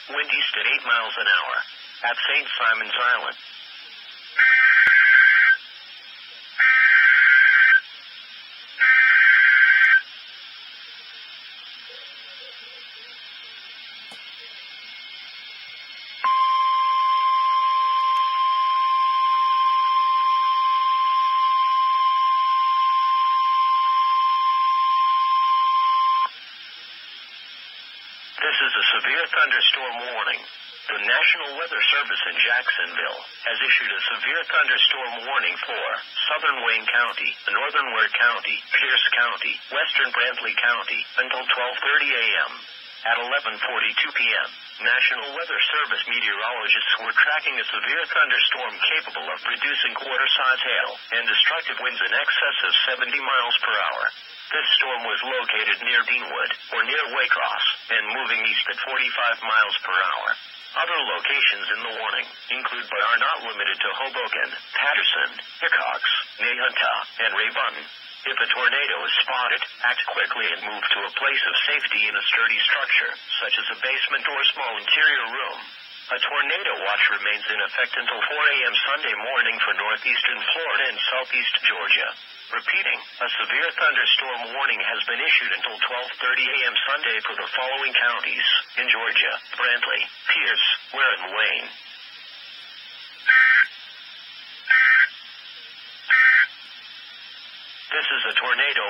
Wind east at 8 miles an hour. At St. Simon's Island. This is a severe thunderstorm warning. The National Weather Service in Jacksonville has issued a severe thunderstorm warning for southern Wayne County, northern Ware County, Pierce County, western Brantley County until 12:30 a.m. At 11:42 p.m., National Weather Service meteorologists were tracking a severe thunderstorm capable of producing quarter-size hail and destructive winds in excess of 70 miles per hour. This storm was located near Deanwood, or near Waycross, and moving east at 45 miles per hour. Other locations in the warning include but are not limited to Hoboken, Patterson, Hickox, Nahunta, and Ray Button. If a tornado is spotted, act quickly and move to a place of safety in a sturdy structure, such as a basement or small interior room. A tornado watch remains in effect until 4 a.m. Sunday morning for northeastern Florida and southeast Georgia. Repeating, a severe thunderstorm warning has been issued until 12:30 a.m. Sunday for the following counties in Georgia: Brantley, Pierce, Ware, and Wayne. This is a tornado